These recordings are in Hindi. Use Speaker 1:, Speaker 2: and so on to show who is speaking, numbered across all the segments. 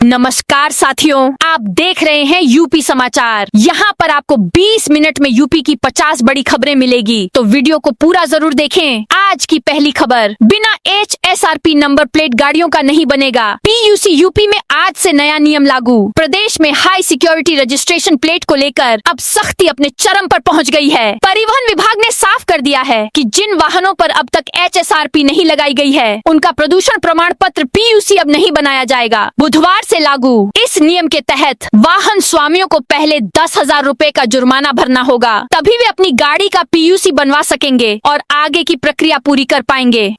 Speaker 1: नमस्कार साथियों, आप देख रहे हैं यूपी समाचार। यहाँ पर आपको 20 मिनट में यूपी की 50 बड़ी खबरें मिलेगी, तो वीडियो को पूरा जरूर देखें। आज की पहली खबर, बिना HSRP नंबर प्लेट गाड़ियों का नहीं बनेगा। PUC यूपी में आज से नया नियम लागू। प्रदेश में हाई सिक्योरिटी रजिस्ट्रेशन प्लेट को लेकर अब सख्ती अपने चरम पर पहुँच गई है। परिवहन विभाग ने साफ कर दिया है कि जिन वाहनों पर अब तक HSRP नहीं लगाई गई है, उनका प्रदूषण प्रमाण पत्र PUC अब नहीं बनाया जाएगा। बुधवार से लागू। इस नियम के तहत वाहन स्वामियों को पहले 10,000 रूपए का जुर्माना भरना होगा, तभी वे अपनी गाड़ी का PUC बनवा सकेंगे और आगे की प्रक्रिया पूरी कर पाएंगे।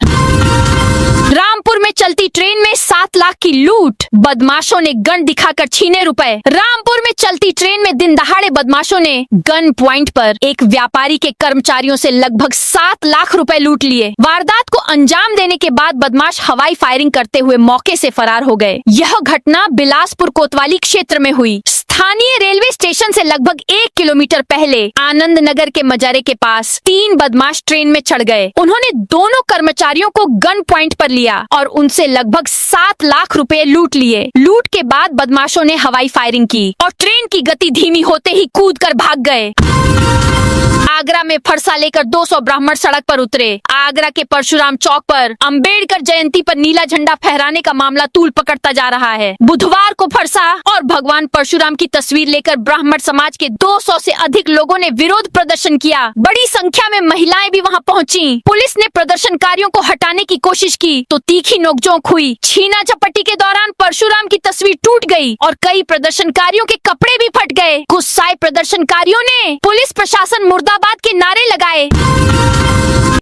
Speaker 1: रामपुर में चलती ट्रेन में 7 लाख की लूट, बदमाशों ने गन दिखाकर छीने रुपए। रामपुर में चलती ट्रेन में दिन दहाड़े बदमाशों ने गन पॉइंट पर एक व्यापारी के कर्मचारियों से लगभग 7 लाख रुपए लूट लिए। वारदात को अंजाम देने के बाद बदमाश हवाई फायरिंग करते हुए मौके से फरार हो गए। यह घटना बिलासपुर कोतवाली क्षेत्र में हुई। स्थानीय रेलवे स्टेशन से लगभग 1 किलोमीटर पहले आनंद नगर के मजारे के पास 3 बदमाश ट्रेन में चढ़ गए। उन्होंने दोनों कर्मचारियों को गन पॉइंट पर लिया और उनसे लगभग 7 लाख रुपए लूट लिए। लूट के बाद बदमाशों ने हवाई फायरिंग की और ट्रेन की गति धीमी होते ही कूदकर भाग गए। आगरा में फरसा लेकर 200 ब्राह्मण सड़क पर उतरे। आगरा के परशुराम चौक पर अंबेडकर जयंती पर नीला झंडा फहराने का मामला तूल पकड़ता जा रहा है। बुधवार को फरसा और भगवान परशुराम की तस्वीर लेकर ब्राह्मण समाज के 200 से अधिक लोगों ने विरोध प्रदर्शन किया। बड़ी संख्या में महिलाएं भी वहां पहुंची। पुलिस ने प्रदर्शनकारियों को हटाने की कोशिश की तो तीखी नोकझोंक हुई। छीना झपटी के दौरान परशुराम की तस्वीर टूट गई और कई प्रदर्शनकारियों के कपड़े भी फट गए। गुस्साए प्रदर्शनकारियों ने पुलिस प्रशासन मुर्दाबाद के नारे लगाए।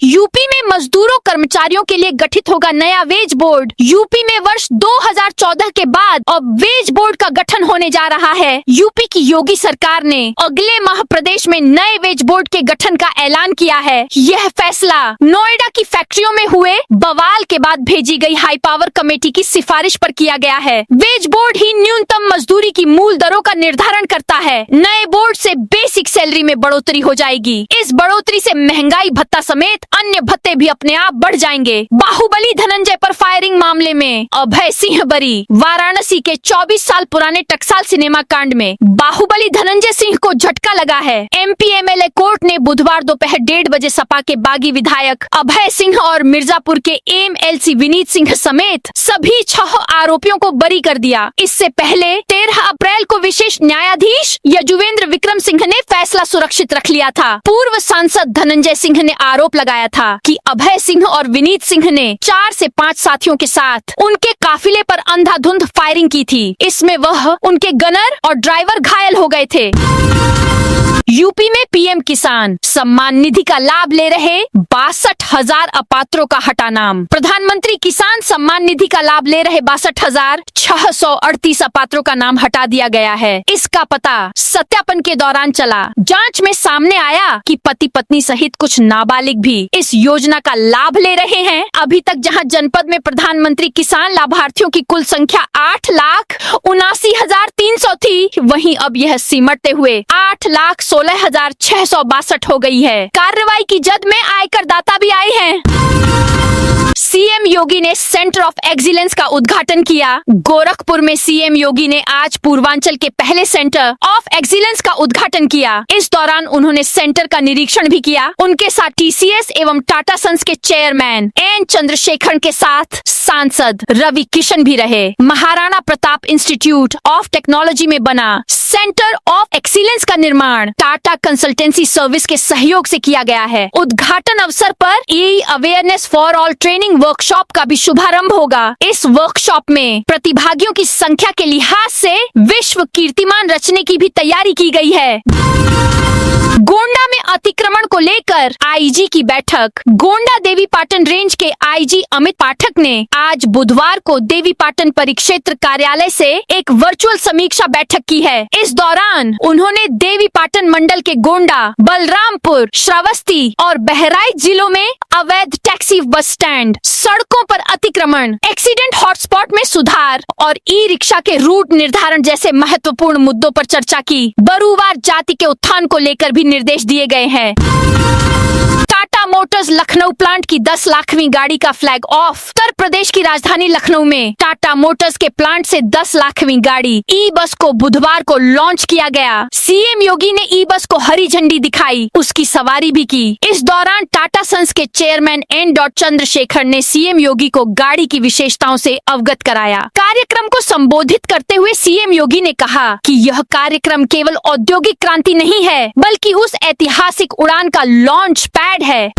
Speaker 1: यूपी में मजदूरों कर्मचारियों के लिए गठित होगा नया वेज बोर्ड। यूपी में वर्ष 2014 के बाद अब वेज बोर्ड का गठन होने जा रहा है। यूपी की योगी सरकार ने अगले माह प्रदेश में नए वेज बोर्ड के गठन का ऐलान किया है। यह फैसला नोएडा की फैक्ट्रियों में हुए बवाल के बाद भेजी गई हाई पावर कमेटी की सिफारिश पर किया गया है। वेज बोर्ड ही न्यूनतम मजदूरी की मूल दरों का निर्धारण करता है। नए बोर्ड से बेसिक सैलरी में बढ़ोतरी हो जाएगी। इस बढ़ोतरी से महंगाई भत्ता समेत अन्य भत्ते भी अपने आप बढ़ जाएंगे। बाहुबली धनंजय पर फायरिंग मामले में अभय सिंह बरी। वाराणसी के 24 साल पुराने टकसाल सिनेमा कांड में बाहुबली धनंजय सिंह को झटका लगा है। MP MLA कोर्ट ने बुधवार दोपहर 1:30 बजे सपा के बागी विधायक अभय सिंह और मिर्जापुर के AMLC विनीत सिंह समेत सभी 6 आरोपियों को बरी कर दिया। इससे पहले 13 अप्रैल को विशेष न्यायाधीश यजुवेंद्र विक्रम सिंह ने फैसला सुरक्षित रख लिया था। पूर्व सांसद धनंजय सिंह ने आरोप लगाया था कि अभय सिंह और विनीत सिंह ने 4 से 5 साथियों के साथ उनके काफिले पर अंधाधुंध फायरिंग की थी। इसमें वह, उनके गनर और ड्राइवर घायल हो गए थे। यूपी में PM किसान सम्मान निधि का लाभ ले रहे 62,000 अपात्रों का हटा नाम। प्रधानमंत्री किसान सम्मान निधि का लाभ ले रहे 62,638 अपात्रों का नाम हटा दिया गया है। इसका पता सत्यापन के दौरान चला। जांच में सामने आया कि पति पत्नी सहित कुछ नाबालिग भी इस योजना का लाभ ले रहे हैं। अभी तक जहां जनपद में प्रधानमंत्री किसान लाभार्थियों की कुल संख्या 8,79,300 थी, वहीं अब यह सिमटते हुए 8,16,662 हो गई है। कार्रवाई की जद में आयकर दाता भी आए हैं। CM योगी ने सेंटर ऑफ एक्सीलेंस का उद्घाटन किया। गोरखपुर में CM योगी ने आज पूर्वांचल के पहले सेंटर ऑफ एक्सीलेंस का उद्घाटन किया। इस दौरान उन्होंने सेंटर का निरीक्षण भी किया। उनके साथ TCS एवं टाटा सन्स के चेयरमैन N चंद्रशेखर के साथ सांसद रवि किशन भी रहे। Maharana Pratap institute of technology में बना सेंटर ऑफ एक्सीलेंस का निर्माण टाटा कंसल्टेंसी सर्विस के सहयोग से किया गया है। उद्घाटन अवसर पर awareness for all training workshop का भी शुभारंभ होगा। इस वर्कशॉप में प्रतिभागियों की संख्या के लिहाज से विश्व कीर्तिमान रचने की भी तैयारी की गई है। गोंडा में अतिक्रमण को लेकर IG की बैठक। गोंडा देवीपाटन रेंज के IG अमित पाठक ने आज बुधवार को देवीपाटन परिक्षेत्र कार्यालय से एक वर्चुअल समीक्षा बैठक की है। इस दौरान उन्होंने देवीपाटन मंडल के गोंडा, बलरामपुर, श्रावस्ती और बहराइच जिलों में अवैध टैक्सी बस स्टैंड, सड़कों पर अतिक्रमण, एक्सीडेंट हॉटस्पॉट में सुधार और ई-रिक्शा के रूट निर्धारण जैसे महत्वपूर्ण मुद्दों पर चर्चा की। बरूवार जाति के उत्थान को लेकर भी निर्देश दिए गए हैं। टाटा मोटर्स लखनऊ प्लांट की 10 लाखवीं गाड़ी का फ्लैग ऑफ। उत्तर प्रदेश की राजधानी लखनऊ में टाटा मोटर्स के प्लांट से 10 लाखवीं गाड़ी ई बस को बुधवार को लॉन्च किया गया। सीएम योगी ने ई बस को हरी झंडी दिखाई, उसकी सवारी भी की। इस दौरान टाटा सन्स के चेयरमैन एन. चंद्रशेखर ने सीएम योगी को गाड़ी की विशेषताओं से अवगत कराया। कार्यक्रम को संबोधित करते हुए सीएम योगी ने कहा कि यह कार्यक्रम केवल औद्योगिक क्रांति नहीं है, बल्कि उस ऐतिहासिक उड़ान का लॉन्च पैड है।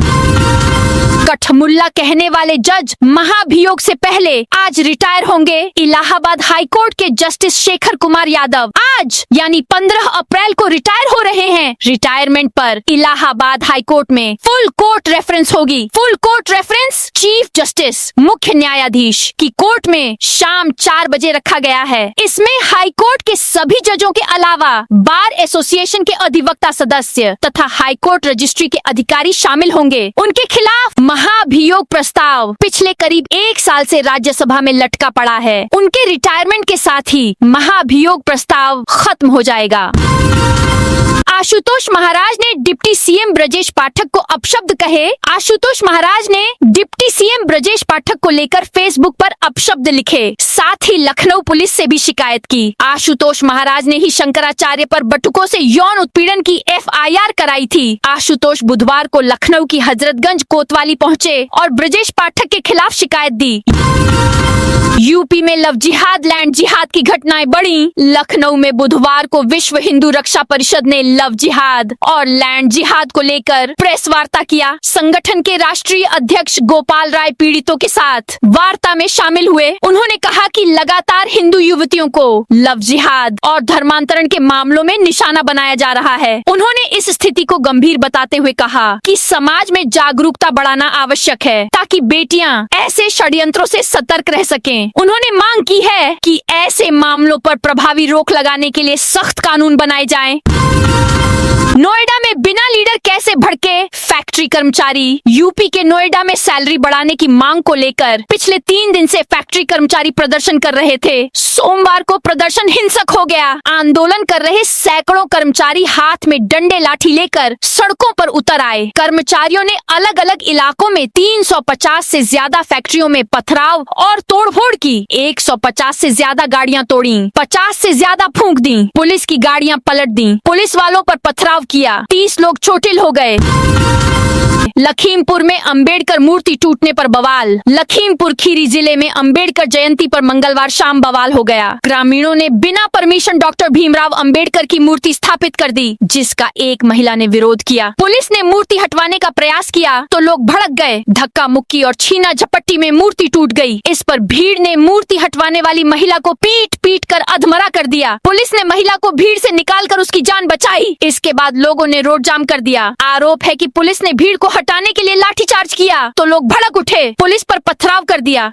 Speaker 1: कठमुल्ला कहने वाले जज महाभियोग से पहले आज रिटायर होंगे। इलाहाबाद हाईकोर्ट के जस्टिस शेखर कुमार यादव आज यानी 15 अप्रैल को रिटायर हो रहे हैं। रिटायरमेंट पर इलाहाबाद हाईकोर्ट में फुल कोर्ट रेफरेंस होगी। Full court reference chief justice मुख्य न्यायाधीश की कोर्ट में शाम 4 बजे रखा गया है। इसमें हाईकोर्ट के सभी जजों के अलावा बार एसोसिएशन के अधिवक्ता सदस्य तथा हाईकोर्ट रजिस्ट्री के अधिकारी शामिल होंगे। उनके खिलाफ महाभियोग प्रस्ताव पिछले करीब 1 साल से राज्यसभा में लटका पड़ा है। उनके रिटायरमेंट के साथ ही महाभियोग प्रस्ताव खत्म हो जाएगा। आशुतोष महाराज ने डिप्टी सीएम ब्रजेश पाठक को अपशब्द कहे। आशुतोष महाराज ने डिप्टी सीएम ब्रजेश पाठक को लेकर फेसबुक पर अपशब्द लिखे, साथ ही लखनऊ पुलिस से भी शिकायत की। आशुतोष महाराज ने ही शंकराचार्य पर बटुकों से यौन उत्पीड़न की FIR कराई थी। आशुतोष बुधवार को लखनऊ की हजरतगंज कोतवाली पहुंचे और ब्रजेश पाठक के खिलाफ शिकायत दी। यूपी में लव जिहाद लैंड जिहाद की घटनाएं बढ़ी। लखनऊ में बुधवार को विश्व हिंदू रक्षा परिषद ने लव जिहाद और लैंड जिहाद को लेकर प्रेस वार्ता किया। संगठन के राष्ट्रीय अध्यक्ष गोपाल राय पीड़ितों के साथ वार्ता में शामिल हुए। उन्होंने कहा कि लगातार हिंदू युवतियों को लव जिहाद और धर्मांतरण के मामलों में निशाना बनाया जा रहा है। उन्होंने इस स्थिति को गंभीर बताते हुए कहा कि समाज में जागरूकता बढ़ाना आवश्यक है ताकि बेटियां ऐसे षड्यंत्रों से सतर्क रह सकें। उन्होंने मांग की है कि ऐसे मामलों पर प्रभावी रोक लगाने के लिए सख्त कानून बनाए जाएं। नोएडा में बिना लीडर कैसे भड़के फैक्ट्री कर्मचारी। यूपी के नोएडा में सैलरी बढ़ाने की मांग को लेकर पिछले 3 दिन से फैक्ट्री कर्मचारी प्रदर्शन कर रहे थे। सोमवार को प्रदर्शन हिंसक हो गया। आंदोलन कर रहे सैकड़ों कर्मचारी हाथ में डंडे लाठी लेकर सड़कों पर उतर आए। कर्मचारियों ने अलग अलग इलाकों में 350 से ज्यादा फैक्ट्रियों में पथराव और तोड़फोड़ की। 150 से ज्यादा गाड़ियां तोड़ी, 50 से ज्यादा फूंक दी। पुलिस की गाड़ियां पलट दी। पुलिस वालों पर पथराव किया। 30 लोग चोटिल हो गए। लखीमपुर में अंबेडकर मूर्ति टूटने पर बवाल। लखीमपुर खीरी जिले में अंबेडकर जयंती पर मंगलवार शाम बवाल हो गया। ग्रामीणों ने बिना परमिशन डॉक्टर भीमराव अंबेडकर की मूर्ति स्थापित कर दी, जिसका एक महिला ने विरोध किया। पुलिस ने मूर्ति हटवाने का प्रयास किया तो लोग भड़क गए। धक्का मुक्की और छीना झपट्टी में मूर्ति टूट गई। इस पर भीड़ ने मूर्ति हटवाने वाली महिला को पीट पीट कर अधमरा कर दिया। पुलिस ने महिला को भीड़ से निकालकर उसकी जान बचाई। इसके बाद लोगों ने रोड जाम कर दिया। आरोप है कि पुलिस ने भीड़ को हटाने के लिए लाठीचार्ज किया तो लोग भड़क उठे, पुलिस पर पथराव कर दिया।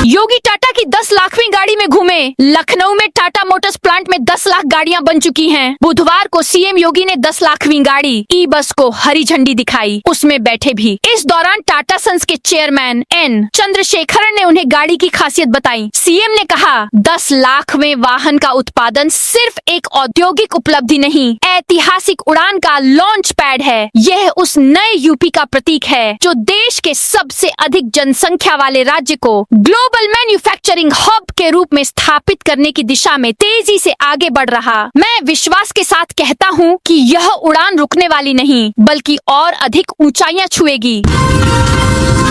Speaker 1: योगी टाटा की 10 लाखवीं गाड़ी में घूमे। लखनऊ में टाटा मोटर्स प्लांट में 10 लाख गाड़ियां बन चुकी हैं। बुधवार को सीएम योगी ने 10 लाखवीं गाड़ी ई बस को हरी झंडी दिखाई, उसमें बैठे भी। इस दौरान टाटा सन्स के चेयरमैन एन. चंद्रशेखरन ने उन्हें गाड़ी की खासियत बताई। सीएम ने कहा 10 लाखवें वाहन का उत्पादन सिर्फ एक औद्योगिक उपलब्धि नहीं, ऐतिहासिक उड़ान का लॉन्च पैड है। यह उस नए यूपी का प्रतीक है जो देश के सबसे अधिक जनसंख्या वाले राज्य को ग्लोबल मैन्युफैक्चरिंग हब के रूप में स्थापित करने की दिशा में तेजी से आगे बढ़ रहा। मैं विश्वास के साथ कहता हूं कि यह उड़ान रुकने वाली नहीं, बल्कि और अधिक ऊंचाइयां छुएगी।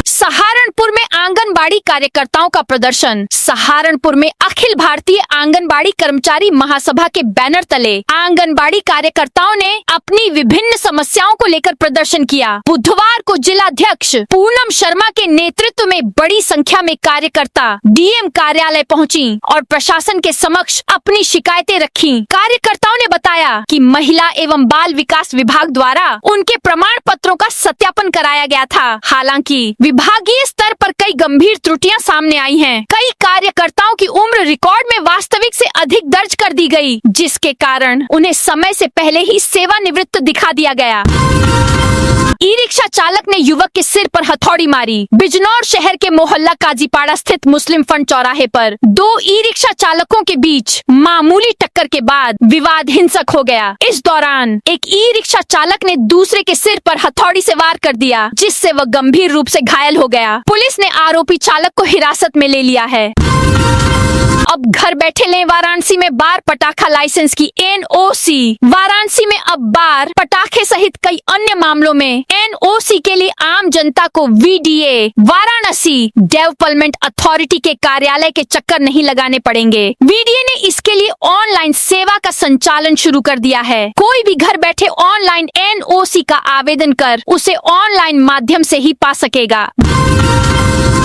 Speaker 1: सहारनपुर में आंगनबाड़ी कार्यकर्ताओं का प्रदर्शन। सहारनपुर में अखिल भारतीय आंगनबाड़ी कर्मचारी महासभा के बैनर तले आंगनबाड़ी कार्यकर्ताओं ने अपनी विभिन्न समस्याओं को लेकर प्रदर्शन किया। बुधवार को जिलाध्यक्ष पूनम शर्मा के नेतृत्व में बड़ी संख्या में कार्यकर्ता डीएम कार्यालय पहुंची और प्रशासन के समक्ष अपनी शिकायतें रखी। कार्यकर्ताओं ने बताया कि महिला एवं बाल विकास विभाग द्वारा उनके प्रमाण पत्रों का सत्यापन कराया गया था। हालांकि विभागीय स्तर पर कई गंभीर त्रुटियां सामने आई हैं। कई कार्यकर्ताओं की उम्र रिकॉर्ड में वास्तविक से अधिक दर्ज कर दी गई, जिसके कारण उन्हें समय से पहले ही सेवानिवृत्त दिखा दिया गया। ई रिक्शा चालक ने युवक के सिर पर हथौड़ी मारी। बिजनौर शहर के मोहल्ला काजीपाड़ा स्थित मुस्लिम फंड चौराहे पर दो ई रिक्शा चालकों के बीच मामूली टक्कर के बाद विवाद हिंसक हो गया। इस दौरान एक ई रिक्शा चालक ने दूसरे के सिर पर हथौड़ी से वार कर दिया, जिससे वह गंभीर रूप से घायल हो गया। पुलिस ने आरोपी चालक को हिरासत में ले लिया है। अब घर बैठे लें वाराणसी में बार पटाखा लाइसेंस की एनओसी। वाराणसी में अब बार पटाखे सहित कई अन्य मामलों में एनओसी के लिए आम जनता को वीडीए वाराणसी डेवलपमेंट अथॉरिटी के कार्यालय के चक्कर नहीं लगाने पड़ेंगे। वीडीए ने इसके लिए ऑनलाइन सेवा का संचालन शुरू कर दिया है। कोई भी घर बैठे ऑनलाइन एनओसी का आवेदन कर उसे ऑनलाइन माध्यम से ही पा सकेगा।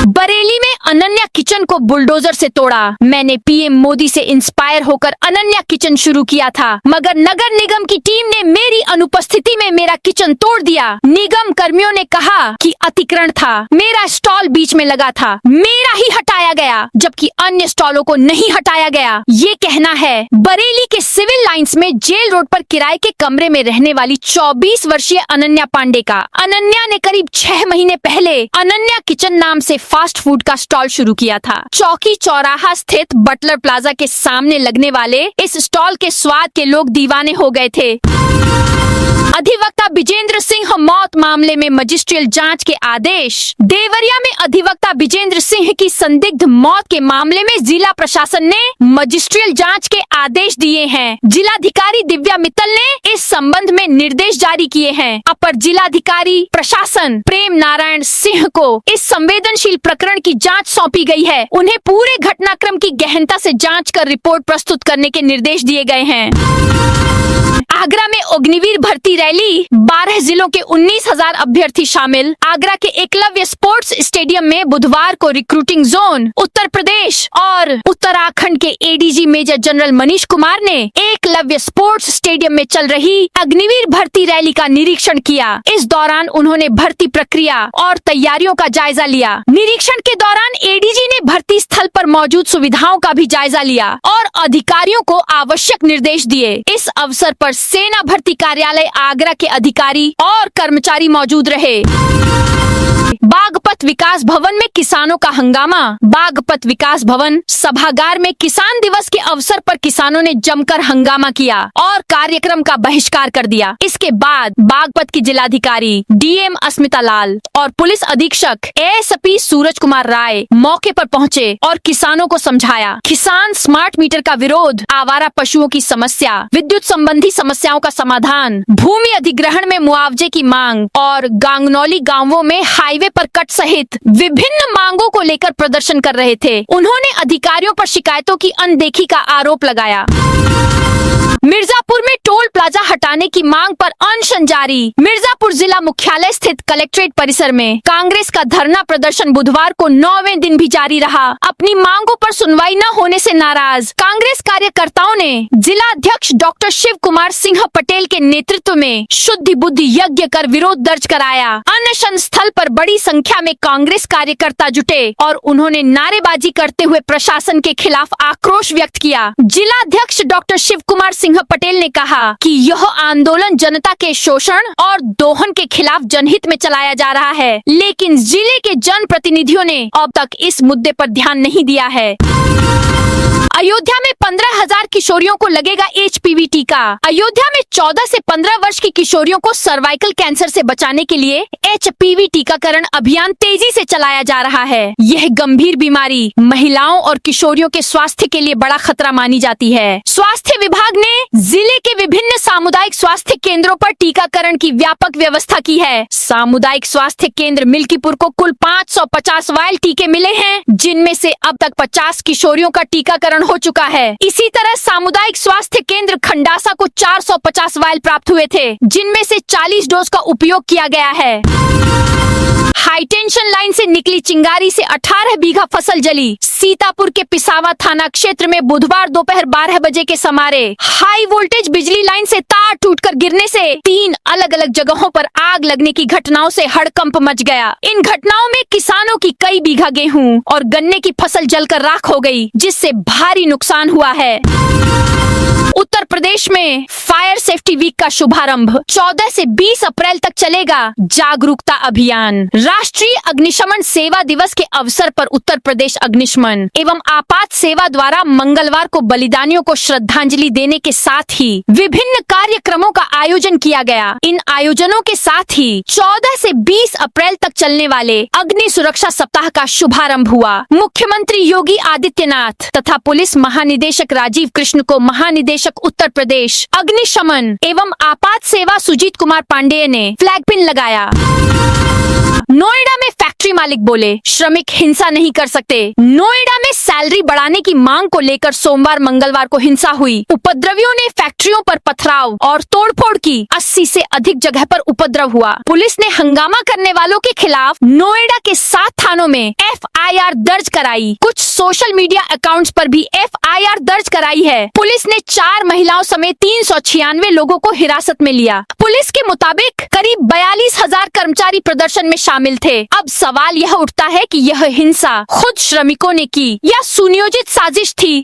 Speaker 1: बरेली में अनन्या किचन को बुलडोजर से तोड़ा। मैंने पीएम मोदी से इंस्पायर होकर अनन्या किचन शुरू किया था, मगर नगर निगम की टीम ने मेरी अनुपस्थिति में मेरा किचन तोड़ दिया। निगम कर्मियों ने कहा कि अतिक्रमण था। मेरा स्टॉल बीच में लगा था, मेरा ही हटाया गया, जबकि अन्य स्टॉलों को नहीं हटाया गया। ये कहना है बरेली के सिविल लाइंस में जेल रोड पर किराए के कमरे में रहने वाली 24 वर्षीय अनन्या पांडे का। अनन्या ने करीब 6 महीने पहले अनन्या किचन नाम से फास्ट फूड का स्टॉल शुरू किया था। चौकी चौराहा स्थित बटलर प्लाजा के सामने लगने वाले इस स्टॉल के स्वाद के लोग दीवाने हो गए थे। अधिवक्ता विजेंद्र सिंह मौत मामले में मजिस्ट्रियल जांच के आदेश। देवरिया में अधिवक्ता विजेंद्र सिंह की संदिग्ध मौत के मामले में जिला प्रशासन ने मजिस्ट्रियल जांच के आदेश दिए हैं। जिलाधिकारी दिव्या मित्तल ने इस संबंध में निर्देश जारी किए हैं। अपर जिलाधिकारी प्रशासन प्रेम नारायण सिंह को इस संवेदनशील प्रकरण की जांच सौंपी गई है। उन्हें पूरे घटनाक्रम की गहनता से जांच कर रिपोर्ट प्रस्तुत करने के निर्देश दिए गए हैं। आगरा में अग्निवीर भर्ती रैली, 12 जिलों के 19,000 अभ्यर्थी शामिल। आगरा के एकलव्य स्पोर्ट्स स्टेडियम में बुधवार को रिक्रूटिंग जोन, उत्तर प्रदेश और उत्तराखंड के ADG major general Manish Kumar ने एकलव्य स्पोर्ट्स स्टेडियम में चल रही अग्निवीर भर्ती रैली का निरीक्षण किया। इस दौरान उन्होंने भर्ती प्रक्रिया और तैयारियों का जायजा लिया। निरीक्षण के दौरान एडीजी ने भर्ती स्थल पर मौजूद सुविधाओं का भी जायजा लिया और अधिकारियों को आवश्यक निर्देश दिए। इस अवसर पर सेना भर्ती कार्यालय आगरा के अधिकारी और कर्मचारी मौजूद रहे। बागपत विकास भवन में किसानों का हंगामा। बागपत विकास भवन सभागार में किसान दिवस के अवसर पर किसानों ने जमकर हंगामा किया और कार्यक्रम का बहिष्कार कर दिया। इसके बाद बागपत की जिलाधिकारी डीएम अस्मिता लाल और पुलिस अधीक्षक एएसपी सूरज कुमार राय मौके पर पहुंचे और किसानों को समझाया। किसान स्मार्ट मीटर का विरोध, आवारा पशुओं की समस्या, विद्युत संबंधी समस्याओं का समाधान, भूमि अधिग्रहण में मुआवजे की मांग और गांगनौली गांवों में हाईवे पर कट सहित विभिन्न मांगों को लेकर प्रदर्शन कर रहे थे। उन्होंने अधिकारियों पर शिकायतों की अनदेखी का आरोप लगाया। मिर्जापुर में टोल प्लाजा हटाने की मांग पर अनशन जारी। मिर्जापुर जिला मुख्यालय स्थित कलेक्ट्रेट परिसर में कांग्रेस का धरना प्रदर्शन बुधवार को 9वें दिन भी जारी रहा। अपनी मांगों पर सुनवाई न होने से नाराज कांग्रेस कार्यकर्ताओं ने जिला अध्यक्ष डॉक्टर शिव कुमार सिंह पटेल के नेतृत्व में शुद्धि बुद्धि यज्ञ कर विरोध दर्ज कराया। अनशन स्थल पर बड़ी संख्या में कांग्रेस कार्यकर्ता जुटे और उन्होंने नारेबाजी करते हुए प्रशासन के खिलाफ आक्रोश व्यक्त किया। जिला अध्यक्ष डॉक्टर शिव कुमार सिंह पटेल ने कहा कि यह आंदोलन जनता के शोषण और दोहन के खिलाफ जनहित में चलाया जा रहा है, लेकिन जिले के जनप्रतिनिधियों ने अब तक इस मुद्दे पर ध्यान नहीं दिया है। अयोध्या में 15,000 किशोरियों को लगेगा एचपीवी टीका। अयोध्या में 14 से 15 वर्ष की किशोरियों को सर्वाइकल कैंसर से बचाने के लिए एचपीवी टीकाकरण अभियान तेजी से चलाया जा रहा है। यह गंभीर बीमारी महिलाओं और किशोरियों के स्वास्थ्य के लिए बड़ा खतरा मानी जाती है। स्वास्थ्य विभाग ने जिले के विभिन्न सामुदायिक स्वास्थ्य केंद्रों पर टीकाकरण की व्यापक व्यवस्था की है। सामुदायिक स्वास्थ्य केंद्र मिल्कीपुर को कुल 550 वायल टीके मिले हैं, जिनमें से अब तक 50 किशोरियों का टीकाकरण हो चुका है। इसी तरह सामुदायिक स्वास्थ्य केंद्र खंडासा को 450 वायल प्राप्त हुए थे, जिनमें से 40 डोज का उपयोग किया गया है। हाई टेंशन लाइन से निकली चिंगारी से 18 बीघा फसल जली। सीतापुर के पिसावा थाना क्षेत्र में बुधवार दोपहर 12 बजे के समारे हाई वोल्टेज बिजली लाइन से तार टूटकर गिरने से 3 अलग अलग जगहों पर आग लगने की घटनाओं से हड़कंप मच गया। इन घटनाओं में किसानों की कई बीघा गेहूं और गन्ने की फसल जलकर राख हो गई, जिससे भारी नुकसान हुआ है। उत्तर प्रदेश में फायर सेफ्टी वीक का शुभारंभ। 14 से 20 अप्रैल तक चलेगा जागरूकता अभियान। राष्ट्रीय अग्निशमन सेवा दिवस के अवसर पर उत्तर प्रदेश अग्निशमन एवं आपात सेवा द्वारा मंगलवार को बलिदानियों को श्रद्धांजलि देने के साथ ही विभिन्न कार्यक्रमों का आयोजन किया गया। इन आयोजनों के साथ ही 14 से 20 अप्रैल तक चलने वाले अग्नि सुरक्षा सप्ताह का शुभारंभ हुआ। मुख्यमंत्री योगी आदित्यनाथ तथा पुलिस महानिदेशक राजीव कृष्ण को महानिदेशक उत्तर प्रदेश अग्निशमन एवं आपात सेवा सुजीत कुमार पांडेय ने फ्लैग पिन लगाया। नोएडा में फैक्ट्री मालिक बोले श्रमिक हिंसा नहीं कर सकते। नोएडा में सैलरी बढ़ाने की मांग को लेकर सोमवार मंगलवार को हिंसा हुई। उपद्रवियों ने फैक्ट्रियों पर पथराव और तोड़फोड़ की। 80 से अधिक जगह पर उपद्रव हुआ। पुलिस ने हंगामा करने वालों के खिलाफ नोएडा के 7 थानों में FIR दर्ज कराई। कुछ सोशल मीडिया अकाउंट्स पर भी FIR दर्ज कराई है। पुलिस ने 4 महिलाओं समेत 396 लोगों को हिरासत में लिया। पुलिस के मुताबिक करीब 42,000 कर्मचारी प्रदर्शन में शामिल थे। अब सवाल यह उठता है कि यह हिंसा खुद श्रमिकों ने की या सुनियोजित साजिश थी।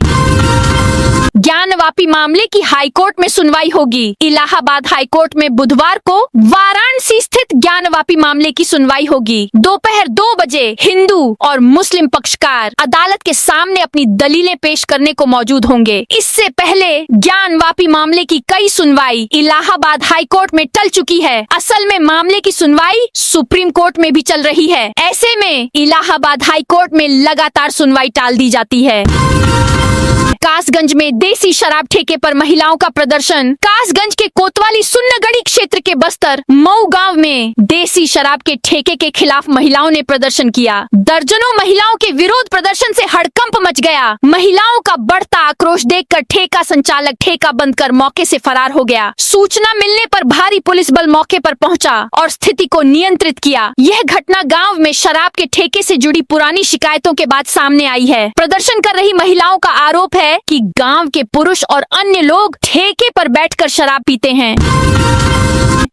Speaker 1: ज्ञानवापी मामले की हाईकोर्ट में सुनवाई होगी। इलाहाबाद हाईकोर्ट में बुधवार को वाराणसी स्थित ज्ञानवापी मामले की सुनवाई होगी। दोपहर 2 बजे हिंदू और मुस्लिम पक्षकार अदालत के सामने अपनी दलीलें पेश करने को मौजूद होंगे। इससे पहले ज्ञानवापी मामले की कई सुनवाई इलाहाबाद हाईकोर्ट में टल चुकी है। असल में मामले की सुनवाई सुप्रीम कोर्ट में भी चल रही है। ऐसे में इलाहाबाद हाईकोर्ट में लगातार सुनवाई टाल दी जाती है। कासगंज में देसी शराब ठेके पर महिलाओं का प्रदर्शन। कासगंज के कोतवाली सुन्नगढ़ी क्षेत्र के बस्तर मऊ गांव में देसी शराब के ठेके के खिलाफ महिलाओं ने प्रदर्शन किया। दर्जनों महिलाओं के विरोध प्रदर्शन से हड़कंप मच गया। महिलाओं का बढ़ता आक्रोश देखकर ठेका संचालक ठेका बंद कर मौके से फरार हो गया। सूचना मिलने पर भारी पुलिस बल मौके पर पहुंचा और स्थिति को नियंत्रित किया। यह घटना गाँव में शराब के ठेके से जुड़ी पुरानी शिकायतों के बाद सामने आई है। प्रदर्शन कर रही महिलाओं का आरोप है कि गांव के पुरुष और अन्य लोग ठेके पर बैठकर शराब पीते हैं।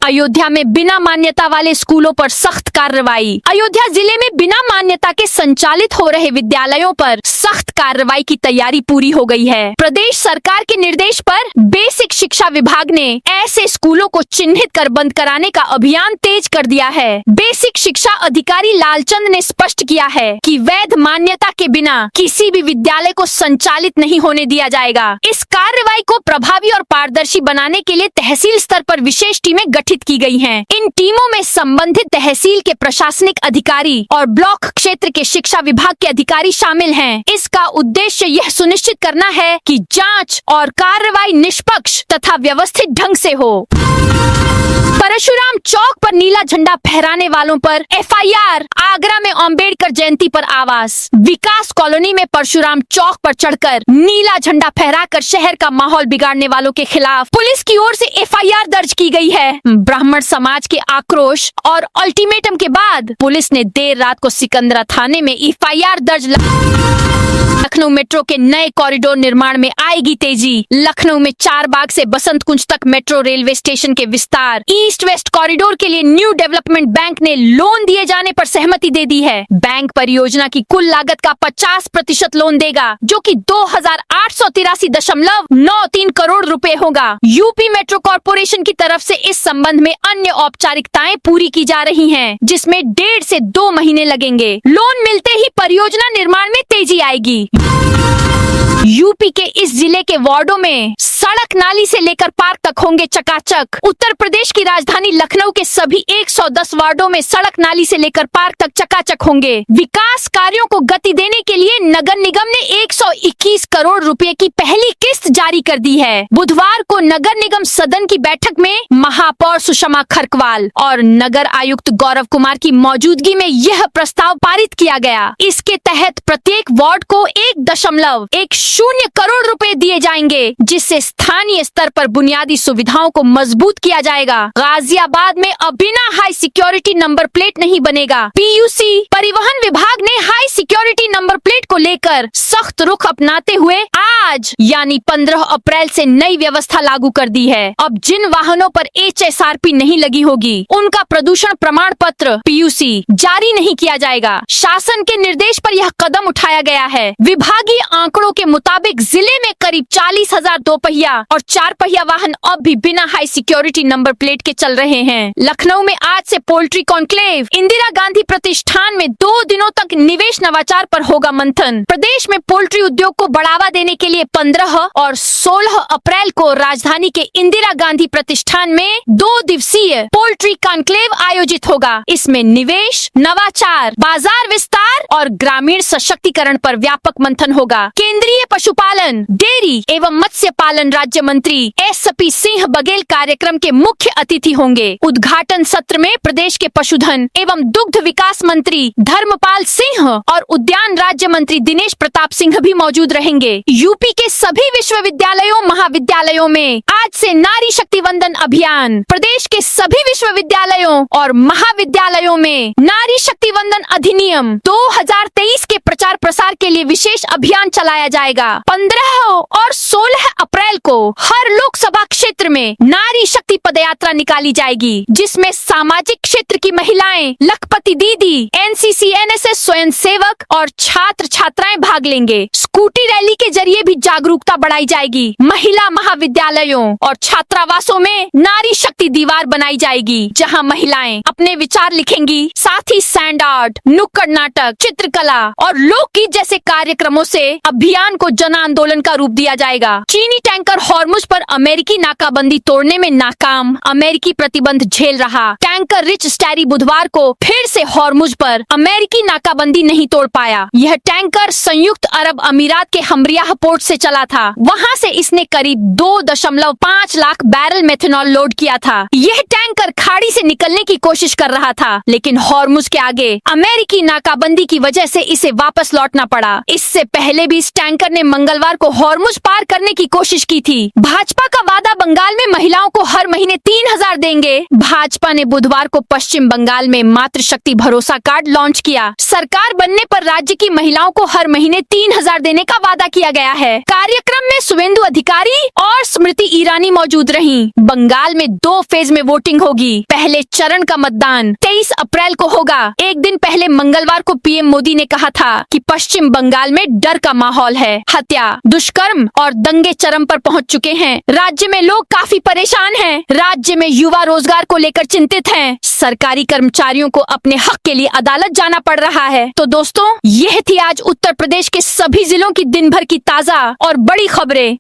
Speaker 1: अयोध्या में बिना मान्यता वाले स्कूलों पर सख्त कार्रवाई। अयोध्या जिले में बिना मान्यता के संचालित हो रहे विद्यालयों पर सख्त कार्रवाई की तैयारी पूरी हो गई है। प्रदेश सरकार के निर्देश पर बेसिक शिक्षा विभाग ने ऐसे स्कूलों को चिन्हित कर बंद कराने का अभियान तेज कर दिया है। बेसिक शिक्षा अधिकारी लालचंद ने स्पष्ट किया है कि वैध मान्यता के बिना किसी भी विद्यालय को संचालित नहीं होने दिया जाएगा। इस कार्रवाई को प्रभावी और पारदर्शी बनाने के लिए तहसील स्तर पर विशेष टीमें गठित की गई हैं। इन टीमों में संबंधित तहसील के प्रशासनिक अधिकारी और ब्लॉक क्षेत्र के शिक्षा विभाग के अधिकारी शामिल हैं। इसका उद्देश्य यह सुनिश्चित करना है कि जांच और कार्रवाई निष्पक्ष तथा व्यवस्थित ढंग से हो। परशुराम चौक पर नीला झंडा फहराने वालों पर FIR। आगरा में अंबेडकर जयंती पर आवाज। विकास कॉलोनी में परशुराम चौक पर चढ़कर नीला झंडा फहराकर शहर का माहौल बिगाड़ने वालों के खिलाफ पुलिस की ओर से FIR दर्ज की गई है। ब्राह्मण समाज के आक्रोश और अल्टीमेटम के बाद पुलिस ने देर रात को सिकंदरा थाने में FIR दर्ज। लखनऊ मेट्रो के नए कॉरिडोर निर्माण में आएगी तेजी। लखनऊ में 4 बाग से बसंत कुंज तक मेट्रो रेलवे स्टेशन के विस्तार ईस्ट वेस्ट कॉरिडोर के लिए न्यू डेवलपमेंट बैंक ने लोन दिए जाने पर सहमति दे दी है। बैंक परियोजना की कुल लागत का 50% लोन देगा, जो कि 2,883.93 करोड़ रुपए होगा। यूपी मेट्रो कॉरपोरेशन की तरफ से इस संबंध में अन्य औपचारिकताएं पूरी की जा रही हैं, जिसमें 1.5 से 2 महीने लगेंगे। लोन मिलते ही परियोजना निर्माण में तेजी आएगी। यूपी के इस जिले के वार्डों में सड़क नाली से लेकर पार्क तक होंगे चकाचक। उत्तर प्रदेश की राजधानी लखनऊ के सभी 110 वार्डों में सड़क नाली से लेकर पार्क तक चकाचक होंगे। विकास कार्यों को गति देने के लिए नगर निगम ने 121 करोड़ रुपए की पहली किस्त जारी कर दी है। बुधवार को नगर निगम सदन की बैठक में महापौर सुषमा खरकवाल और नगर आयुक्त गौरव कुमार की मौजूदगी में यह प्रस्ताव पारित किया गया। इसके तहत प्रत्येक वार्ड को 1.10 करोड़ रुपए दिए जाएंगे, जिससे स्थानीय स्तर पर बुनियादी सुविधाओं को मजबूत किया जाएगा। गाजियाबाद में अब बिना हाई सिक्योरिटी नंबर प्लेट नहीं बनेगा। PUC परिवहन विभाग ने हाई सिक्योरिटी नंबर प्लेट को लेकर सख्त रुख अपनाते हुए आज यानी 15 अप्रैल से नई व्यवस्था लागू कर दी है। अब जिन वाहनों पर HSRP नहीं लगी होगी, उनका प्रदूषण प्रमाण पत्र PUC जारी नहीं किया जाएगा। शासन के निर्देश पर यह कदम उठाया गया है। विभागीय आंकड़ों के मुताबिक जिले में करीब 40,000 दोपहिया और 4 पहिया वाहन अब भी बिना हाई सिक्योरिटी नंबर प्लेट के चल रहे हैं। लखनऊ में आज से पोल्ट्री कॉन्क्लेव, इंदिरा गांधी प्रतिष्ठान में 2 दिनों तक निवेश नवाचार पर होगा मंथन। प्रदेश में पोल्ट्री उद्योग को बढ़ावा देने के लिए 15 और 16 अप्रैल को राजधानी के इंदिरा गांधी प्रतिष्ठान में 2 दिवसीय पोल्ट्री कॉन्क्लेव आयोजित होगा। इसमें निवेश, नवाचार, बाजार विस्तार और ग्रामीण सशक्तिकरण पर व्यापक मंथन होगा। केंद्रीय पशुपालन, डेयरी एवं मत्स्य पालन राज्य मंत्री SP सिंह बघेल कार्यक्रम के मुख्य अतिथि होंगे। उद्घाटन सत्र में प्रदेश के पशुधन एवं दुग्ध विकास मंत्री धर्मपाल सिंह और उद्यान राज्य मंत्री दिनेश प्रताप सिंह भी मौजूद रहेंगे। यूपी के सभी विश्वविद्यालयों, महाविद्यालयों में आज से नारी शक्ति वंदन अभियान। प्रदेश के सभी विश्वविद्यालयों और महाविद्यालयों में नारी शक्ति वंदन अधिनियम 2023 के प्रचार प्रसार के लिए विशेष अभियान चलाया जाएगा। 15 और 16 अप्रैल को हर लोकसभा क्षेत्र में नारी शक्ति पदयात्रा निकाली जाएगी, जिसमें सामाजिक क्षेत्र की महिलाएं, लखपति दीदी, NCC NSS स्वयं सेवक और छात्र छात्राएं भाग लेंगे। स्कूटी रैली के जरिए भी जागरूकता बढ़ाई जाएगी। महिला महाविद्यालयों और छात्रावासों में नारी शक्ति दीवार बनाई जाएगी, जहां महिलाएं अपने विचार लिखेंगी। साथ ही सैंड आर्ट, नुक्कड़ नाटक, चित्रकला और लोकगीत जैसे कार्यक्रमों से अभियान को जन आंदोलन का रूप दिया जाएगा। चीनी टैंकर हॉर्मुज पर अमेरिकी नाकाबंदी तोड़ने में नाकाम, अमेरिकी प्रतिबंध झेल रहा टैंकर रिच स्टैरी बुधवार को फिर से हॉर्मुज पर अमेरिकी नाकाबंदी नहीं तोड़ पाया। यह टैंकर संयुक्त अरब अमीरात के हमरियाह पोर्ट से चला था। वहां से इसने करीब 2.5 लाख बैरल मेथनॉल लोड किया था। यह टैंकर खाड़ी से निकलने की कोशिश कर रहा था, लेकिन हॉर्मुज के आगे अमेरिकी नाकाबंदी की वजह से इसे वापस लौटना पड़ा। इससे पहले भी इस टैंकर ने मंगलवार को हॉर्मुज पार करने की कोशिश की थी। भाजपा का वादा, बंगाल में महिलाओं को हर महीने 3,000 देंगे। भाजपा ने बुधवार को पश्चिम बंगाल में मातृशक्ति भरोसा कार्ड लॉन्च किया। सरकार बनने पर राज्य की महिलाओं को हर महीने 3,000 देने का वादा किया गया है। कार्यक्रम में शुभेंदु अधिकारी और स्मृति ईरानी मौजूद रहीं। बंगाल में 2 फेज में वोटिंग होगी। पहले चरण का मतदान 23 अप्रैल को होगा। एक दिन पहले मंगलवार को PM मोदी ने कहा था कि पश्चिम बंगाल में डर का माहौल है। हत्या, दुष्कर्म और दंगे चरम पर पहुंच चुके हैं। राज्य में लोग काफी परेशान हैं। राज्य में युवा रोजगार को लेकर चिंतित हैं। सरकारी कर्मचारियों को अपने हक के लिए अदालत जाना पड़ रहा है। तो दोस्तों, यह थी आज उत्तर प्रदेश के सभी जिलों की दिन भर की ताजा और बड़ी खबरें।